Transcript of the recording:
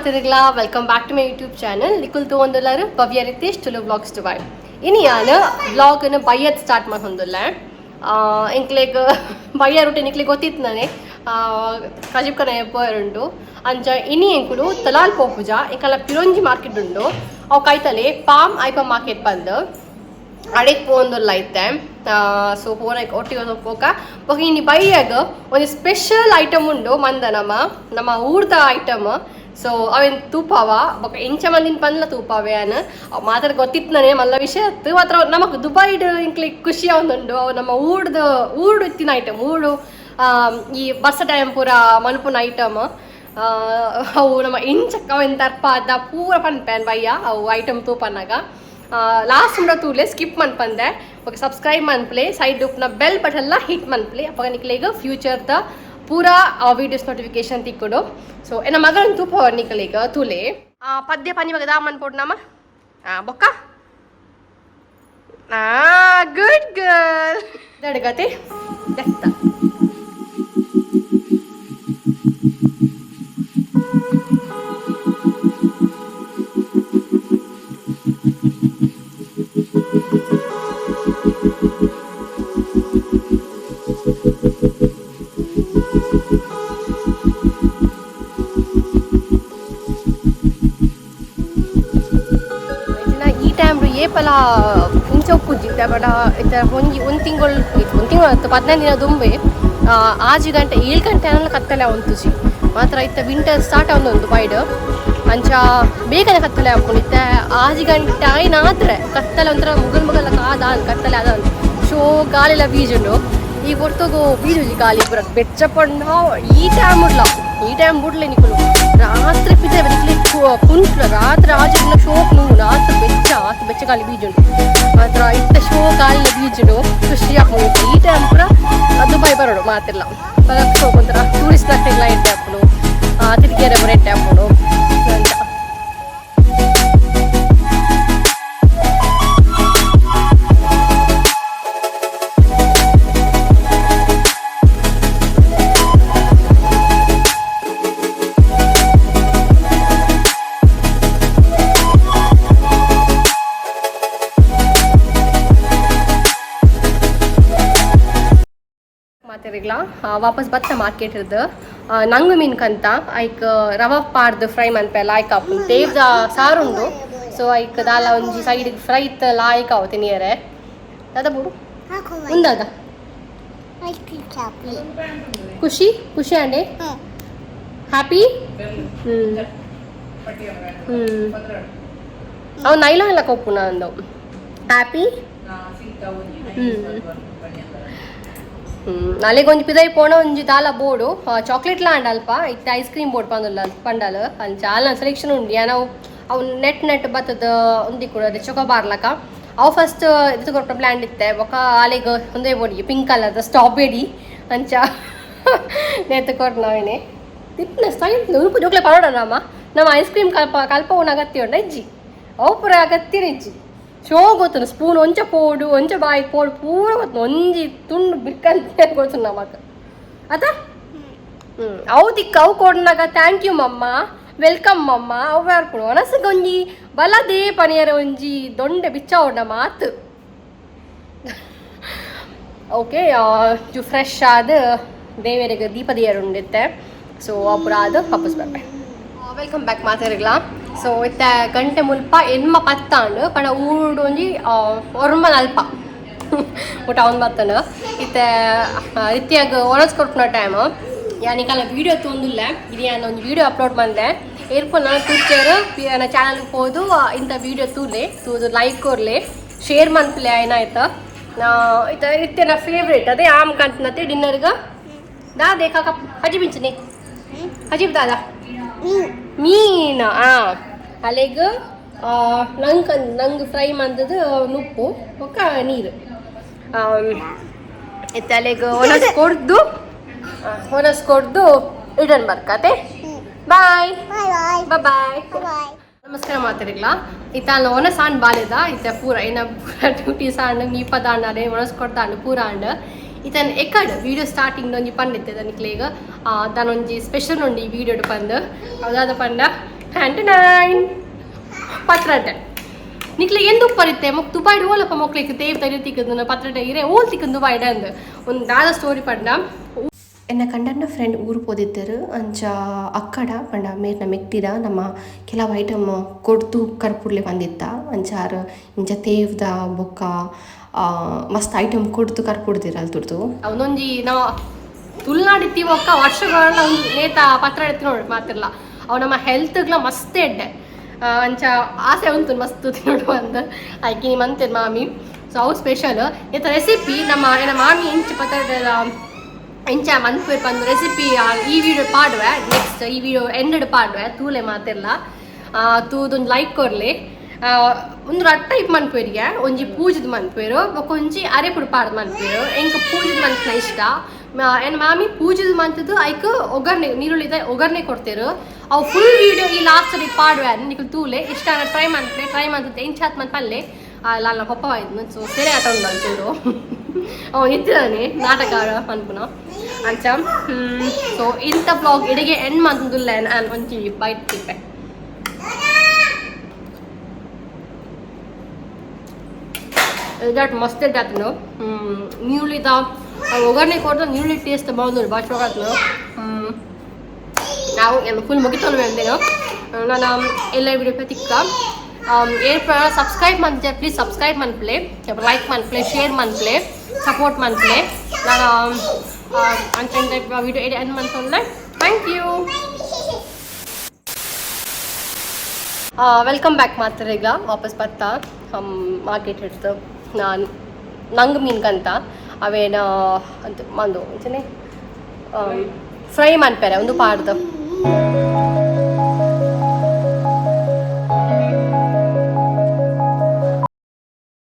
ಮಾತಾಡಿರಲ್ಲ welcome back to my YouTube channel Nikhil ತಗೊಂಡಲ್ಲಾರು Bhavya Ritesh Tulu vlogs Dubai ಇನ್ನು ನಾನು ವ್ಲಾಗನ್ನು ಬೈಯದ್ ಸ್ಟಾರ್ಟ್ ಮಾಡಿ ಹೊಂದಿಲ್ಲ ಇಂಕ್ಲೆಗ್ ಬಯ್ಯ ರೂಟೆ ನಿಕ್ಲಿಗೆ ಗೊತ್ತಿತ್ತು ನಾನೇ ಕಜಿಬ್ ಕನ ಎಪ್ಪರುಂಡು ಅಂಚ ಇನಿ ಎಂಕುಲು ತಲಾಲ್ ಪೋಪುಜ ಇಂಕಲ್ಲ ಪಿರೊಂಜಿ ಮಾರ್ಕೆಟ್ ಉಂಡು ಅವು ಕೈತಲೆ ಪಾಮ್ ಐಪ ಮಾರ್ಕೆಟ್ ಬಂದು ಅಡೆಗೆ ಪೋಂದುಲ್ಲ ಐತೆ ಸೊ ಫೋನ್ ಒಟ್ಟಿಗೆ ಹೋಗ ಹೋಗಿ ಇನ್ನು ಬೈಯಾಗ ಒಂದು ಸ್ಪೆಷಲ್ ಐಟಮ್ ಉಂಡು ಮಂದ ನಮ್ಮ ಊರ್ದ ಐಟಮ್ ಸೊ ಅವೇನು ತೂಪವ ಬೊಕ ಎಂಚ ಮಂದಿನ ಪಂದ್ಲ ತೂಪವೆ ಅನ್ ಮಾತಾಡ ಗೊತ್ತಿತ್ತು ನನಗೆ ಮಲ್ಲ ವಿಷಯ ಅತ್ತು ಮಾತ್ರ ನಮಗೆ ದುಬೈಡ್ ಇಂಕ್ಲಿ ಖುಷಿ ಒಂದುಂಡು ಅವು ನಮ್ಮ ಊರ್ಡು ಇತ್ತಿನ ಐಟಮ್ ಊರು ಈ ಬರ್ಸ ಟೈಮ್ ಪೂರ ಮಲ್ಪುನ ಐಟಮ್ ಅವು ನಮ್ಮ ಇಂಚಕ್ಕ ಅವೇನು ತರ್ಪಾದ ಪೂರ ಪನ್ಪೇನ್ ಬಯ್ಯ ಅವು ಐಟಮ್ ತೂಪನ್ನಾಗ ಲಾಸ್ಟ್ ಉಂಡ ತೂಲೆ ಸ್ಕಿಪ್ ಮನ್ಪಂದೆ ಓಕೆ ಸಬ್ಸ್ಕ್ರೈಬ್ ಮನ್ಪ್ಲೆ ಸೈಡ್ ಉಪ್ನ ಬೆಲ್ ಬಟನ್ಲ ಹಿಟ್ ಮನ್ಪ್ಲೆ ಅಪ್ಪ ನಿಕ್ಲೆಗ ಫ್ಯೂಚರ್ದ ಪೂರಾ ವೀಡಿಯೋಸ್ ನೋಟಿಫಿಕೇಶನ್ ತಿಕ್ಕೊಡು ಸೊ ನನ್ನ ಮಗಳನ್ನ ತೂಪ ನಿಕ್ಲೆಗ ತೂಲೆ ಪದ್ಯ ಪನಿ ಬಗ್ಗೆ ದಾ ಮನ್ಪೋಡು ನಮ್ಮ ಬೊಕ್ಕ ಗುಡ್ ಗರ್ಲ್ ದಡ್ಗತೆ ದೆತ್ತ ಏಪಲ ಇಂಚ ಉಪ್ಪುಜ್ಜಿದ್ದೆ ಬಡ ಇತ್ತ ಒಂದು ತಿಂಗಳು 15 ದಿನ ದುಂಬೆ 6 ಗಂಟೆ 7 ಗಂಟೆ ಅನ್ನೋ ಕತ್ತಲೆ ಉಂಟುಜಿ ಮಾತ್ರ ಇತ್ತ ವಿಂಟರ್ ಸ್ಟಾರ್ಟ್ ಆಗೊಂದು ಬೈಡ್ ಅಂಚ ಬೇಗನೆ ಕತ್ತಲೆ ಹಾಕೊಂಡಿತ್ತೆ 6 ಗಂಟೆ ಆಯ್ನಾದ್ರೆ ಕತ್ತಲೆ ಒಂಥರ ಮುಗಲ್ ಕಾದ ಕತ್ತಲೆ ಅದ ಶೋ ಗಾಳಿಲ ಬೀಜುಂಡು ಈ ಹೊರ್ತೋಗೋ ಬೀಜುಜಿ ಗಾಳಿ ಪೂರ ಬೆಚ್ಚಪಂಡ ಈ ಟೈಮ್ ಬಿಡ್ಲೆ ನಿಕ್ಕಲು ರಾತ್ರಿ ಪಿದೆ ಕುಂಟ್ಲ ರಾತ್ರಿ ಆಜಿನ ಶೋಕ್ ರಾತ್ರಿ ಬೆಚ್ಚ ಗಾಳಿ ಬೀಜುಂಡು ಮಾತ್ರ ಇತ್ತ ಶೋ ಗಾಳಿನ ಬೀಜುಂಡು ಖುಷಿ ಹಾಕೊಂಡು ಈ ಟೈಮ್ ಪೂರ ದುಬೈ ಬರೋಡು ಮಾತಿಲ್ಲ ಬರಕ್ಕೆ ಹೋಗೊಂತರ ಟೂರಿಸ್ಟ್ ಎಲ್ಲ ಎಟ್ಟೆ ಹಾಕೊಂಡು ತಿರುಗೇರೆ ಬರೋ ಎಟ್ಟೆ ಹಾಕೊಂಡು ಅಂತ ವಾಪಸ್ ಬತ್ತ ಮಾರ್ಕೆಟ್ ಇರ್ದು ನಂಗು ಮೀನ್ಕಂತ ಐಕ್ ರವಾ ಪಾರ್ದು ಫ್ರೈ ಮನ್ಪೆಲ್ಲ ಆಯ್ಕ ದೇವ್ದ ಸಾರುಂಡು ಸೊ ಐಕ್ ದಾಲ ಒಂಜಿ ಸೈಡ್ ಫ್ರೈ ಇತ್ತಲ್ಲ ಆಯ್ಕ ಅವು ತಿನಿಯರೆ ದಾದ ಬೂಡು ಉಂದಾಗ ಖುಷಿ ಅಂಡೆ ಹ್ಯಾಪಿ ಅವು ನೈಲ ಎಲ್ಲ ಕೊಪ್ಪುನ ಅಂದವು ಹ್ಯಾಪಿ ನಾಳೆಗೆ ಒಂಜಿ ಪಿದೈ ಪೋಣ ಒಂಜಿ ದಾಲ ಬೋರ್ಡು ಚಾಕ್ಲೇಟ್ ಲಾಂಡ್ ಅಲ್ಪ ಇತ್ತೆ ಐಸ್ ಕ್ರೀಮ್ ಬೋರ್ಡ್ ಪಂಡಲ್ ಅಂಚ ಆಲ್ನ ಸೆಲೆಕ್ಷನ್ ಉಂಡು ನಾವು ಅವು ನೆಟ್ ಬತ್ತದ ಉಂದಿ ಕೂಡ ಅದೇ ಚೊಕೊಬಾರ್ಲಕ ಅವು ಫಸ್ಟ್ ಇದು ಕೊಟ್ಟ ಪ್ಲ್ಯಾಂಡ್ ಇತ್ತೆ ಬೊಕ ಆಲೆಗೆ ಒಂದೇ ಬೋರ್ಡಿಗೆ ಪಿಂಕ್ ಕಲರ್ದ ಸ್ಟ್ರಾಬೆರಿ ಅಂಚ ನೆತ್ತು ಕೊಟ್ಟು ನಾವೇನೆ ತಿಪ್ಪನ ಸ್ಟೈಲ್ ಉರುಪು ಜೋಕ್ಲೆ ಪರೋಡ ನಮ್ಮ ಐಸ್ ಕ್ರೀಮ್ ಕಲ್ಪ ಉನ್ನ ಅಗತ್ಯ ಉಂಡ ಇಜ್ಜಿ ಅವು ಪೂರ ಅಗತ್ಯನ ಇಜ್ಜಿ ಶೋ ಗೊತ್ತು ಸ್ಪೂನ್ ಒಂಚ ಪೋಡು ಒಂಚ ಬಾಯಿ ಪೋಡು ಪೂರ ಗೊತ್ತು ಒಂಜಿ ತುಂಡು ಬಿಕ್ಕಂತ ಗೊತ್ತು ನಮಕ್ ಆತ ಅವು ಅವು ಕೊಡ್ನಾಗ ಥ್ಯಾಂಕ್ ಯು ಮಮ್ಮ ವೆಲ್ಕಮ್ ಮಮ್ಮ ಅವು ಯಾರ್ಕೊಡು ಒನಸಗೆ ಒಂಜಿ ಬಲದೇ ಪನಿಯರ ಒಂಜಿ ದೊಂಡೆ ಬಿಚ್ಚ ಉಂಡ ಮಾತು ಓಕೆ ಜು ಫ್ರೆಶ್ ಆದ ದೇವರಿಗೆ ದೀಪದಿಯರು ಉಂಡಿತ್ತೆ ಸೊ ಅಪುರ ಅದು ವಾಪಸ್ ಬರ್ಬೆ ವೆಲ್ಕಮ್ ಬ್ಯಾಕ್ ಮಾತಾಡಿರ್ಲ ಸೊ ಇತ್ತ ಗಂಟೆ ಮುಲ್ಪ ಎನ್ಮ ಪತ್ತಾಂಡು ಪಂಡ ಊಡು ಒಂಜಿ ಒರ್ಮಲ್ ಅಲ್ಪ ಊಟ ಅವ್ನು ಬತ್ತಾನ ಇತ್ತ ರೀತಿಯಾಗ ಒಣಸ್ ಕೊಟ್ಟ ಟೈಮ್ ಯಾನಿಕಲ್ಲ ವೀಡಿಯೋ ತೊಂದಿಲ್ಲ ಇದು ನಾನು ಒಂದು ವೀಡಿಯೋ ಅಪ್ಲೋಡ್ ಮಾಡಿದೆ ಏರ್ಪೋನ್ ನಾನು ಫ್ಯೂಚರ್ ನನ್ನ ಚಾನಲ್ಗೆ ಹೋದು ಇಂಥ ವೀಡಿಯೋ ತೂದು ಲೈಕ್ ಕೊರ್ಲೆ ಶೇರ್ ಮನ್ಪ್ಲೆ ಏನಾಯ್ತು ಇತ್ತ ಇತ್ತೆ ನಾ ಫೇವ್ರೇಟ್ ಅದೇ ಆಮ್ ಕಂತನತ್ತೆ ಡಿನ್ನರ್ಗೆ ದಾ ದೇಖಾ ಹಜಿ ಮಿಂಚನೆ ಹಜೀಬ್ ದಾದಾ ಮೀನು ಅಲೆಗೆ ನಂಗೆ ಫ್ರೈ ಮಾಡಿದ್ದು ನುಪ್ಪು ಒಕ್ಕ ನೀರು ಇತ್ತು ಅಲೆಗೆ ಹೊನಸ್ ಕೊಡ್ದು ರಿಟರ್ನ್ ಬರ್ಕತೆ ಬಾಯ್ ಬಾಯ್ ನಮಸ್ಕಾರ ಮಾತಾಡಿಲ್ಲ ಇತ್ತ ಅಲ್ಲ ಒನ ಸಾಂಡ್ ಬಾಲಿದ ಇತ್ತ ಪೂರ ಏನ ಪೂರ ಡ್ಯೂಟಿ ಸಾಂಡ್ ನೀಪದ ಅಣ್ಣೆ ಒಣಸ್ ಕೊಡ್ತಾಂಡು ಪೂರ ಅಂಡ್ इतन एकड वीडियो स्टार्टिंग ಒಂಜಿ ಪಂಡಿತ್ತೆ ದನಿಕ್ಲೆಗ ದಾನೊಂಜಿ ಸ್ಪೆಷಲ್ ಉಂಡು ಈ ವಿಡಿಯೋಡ್ ಪಂದ್ ಅದಾದ ಪಂಡ ಟ್ಯಾಂಟನೈನ್ ಪತ್ರಟೆ ನಿಕ್ಲಿಗೆ ಎಂದು ಉಪ್ಪರಿತ್ತೆ ಮೊಕ್ ತುಪಾಯ್ಡು ಓಲಪ್ಪ ಮೊಕ್ಲಿಕ್ಕೆ ತೇವ್ ತರಿ ತಿಕ್ಕದು ಪತ್ರಟೆ ಇರೆ ಓಲ್ ತಿಕ್ಕದು ತುಪಾಯ್ಡ ಅಂದು ಒಂದು ದಾದ ಸ್ಟೋರಿ ಪಂಡ ಎನ್ನ ಕಂಡನ್ನ ಫ್ರೆಂಡ್ ಊರು ಪೋದಿದ್ದರು ಅಂಚ ಅಕ್ಕಡ ಪಂಡ ಮೇರ್ನ ಮೆಕ್ತಿದ ನಮ್ಮ ಕೆಲವು ಐಟಮ್ ಕೊಡ್ತು ಕರ್ಪುಡ್ಲೆ ಬಂದಿತ್ತ ಅಂಚಾರು ಇಂಚ ತೇವ್ದ ಬೊಕ್ಕ ಮಸ್ತ್ ಐಟಮ್ ಕೊಡ್ತು ಕರ್ಪುಡ್ದಿರಲ್ ತುರ್ತು ಅವನೊಂಜಿ ನಾವು ತುಳುನಾಡಿತ್ತೀವಿ ಒಕ್ಕ ವರ್ಷಗಳನ್ನ ಒಂದು ನೇತ ಪತ್ರ ಎತ್ತಿ ನೋಡಿ ಮಾತಿಲ್ಲ ಅವು ನಮ್ಮ ಹೆಲ್ತ್ಗ್ಲ ಮಸ್ತ್ ಎಡ್ಡೆ ಅಂಚ ಆಸೆ ಉಂಟು ಮಸ್ತ್ ತಿನ್ನೋಡು ಅಂತ ಆಯ್ಕೆ ಮಂತೆ ಮಾಮಿ ಸೊ ಅವು ಸ್ಪೆಷಲ್ ಇಂಥ ರೆಸಿಪಿ ನಮ್ಮ ಮಾಮಿ ಇಂಚ ಪತ್ರ ಇಂಚ ಮನ್ಪೇರ್ ಬಂದು ರೆಸಿಪಿ ಈ ವಿಡಿಯೋ ಪಾಡುವೆ ನೆಕ್ಸ್ಟ್ ಈ ವಿಡಿಯೋ ಎಂಡೆಡ್ ಪಾಡುವೆ ತೂಲೆ ಮಾತೆಲ್ಲ ತೂದೊಂದು ಲೈಕ್ ಕೊರ್ಲಿ ಒಂದು ಟೈಪ್ ಮನ್ಪೇರಿಗೆ ಒಂಜಿ ಪೂಜದ ಮನ್ಪೇರು ಒಂಜಿ ಅರೆಪುಡು ಪಾಡ್ದು ಮನ್ಪೇರು ಎಂಕ ಪೂಜದ ಮನ್ಪನ ಇಷ್ಟ ಏನು ಮಾಮಿ ಪೂಜದ ಮಂತದ್ದು ಐಕ್ ಒಗ್ಗರಣೆ ನೀರುಳ್ಳಿದ ಒಗ್ಗರಣೆ ಕೊಡ್ತೇರು ಅವು ಫುಲ್ ವಿಡಿಯೋ ಈ ಲಾಸ್ಟ್ ಪಾಡುವೆ ನಿಖಲ್ ತೂಲೆ ಇಷ್ಟ ಟ್ರೈ ಮಾಡ್ತದೆ ಇಂಚಾತ್ ಮನ್ಪಲ್ಲೆ ಲಾಲ್ ಪಪ್ಪವಾಯ್ತು ಸೊ ಸರಿ ಆಟ ಉಂಟು ಒಂಚೂರು ಅವ ಇದ್ದಾನೆ ನಾಟಕ ಅನ್ಪುನ ಅಂಚ ಸೊ ಇಂಥ ಬ್ಲಾಗ್ ಇಡೆಗೆ ಎಂಡ್ ಮಾಡ್ತಿಲ್ಲ ನಾನು ಒಂಚಿ ಬೈಟ್ ತಿಪ್ಪೆ ಇದಾಟ್ ಮಸ್ತ್ ಇದ್ದಾತನು ನೀರುಳ್ಳಿದ ಒಗ್ಗರಣೆ ಕೊಡ್ದ ನೀರುಳ್ಳಿ ಟೇಸ್ಟ್ ಬಾగుಂದು ಭಾಳ ಚೋಗಾತ್ನು ನಾವು ಎಲ್ಲ ಫುಲ್ ಮುಗಿತೋನು ಅಂದೇನು ನಾನು ಎಲ್ಲ ವಿಡಿಯೋ ತಿಕ್ಕ ಸಬ್ಸ್ಕ್ರೈಬ್ ಮಾಡ್ತೆ ಪ್ಲೀಸ್ ಸಬ್ಸ್ಕ್ರೈಬ್ ಮನ್ಪ್ಲೆ ಲೈಕ್ ಮನ್ಪ್ಲೆ ಶೇರ್ ಮನ್ಪ್ಲೆ ಸಪೋರ್ಟ್ ಮನ್ಪ್ಲೆ ನಾನು ಅಂಚಂದ ವಿಡಿಯೋ ಎಂಡ್ ಮಾಡ್ಕೊಂಡೆ ಥ್ಯಾಂಕ್ ಯು ವೆಲ್ಕಮ್ ಬ್ಯಾಕ್ ಮಾಡ್ತಾರೆ ಈಗ ವಾಪಸ್ ಬರ್ತಾ ಮಾರ್ಕೆಟ್ ಹಿಡ್ತು ನಾನು ನಂಗೆ ಮೀನ್ಕಂತ ಅವೇನ ಅಂತ ಮಂದು ಅಂಚನೆ ಫ್ರೈ ಮನ್ಪೇರೆ ಒಂದು ಪಾಡ್ದು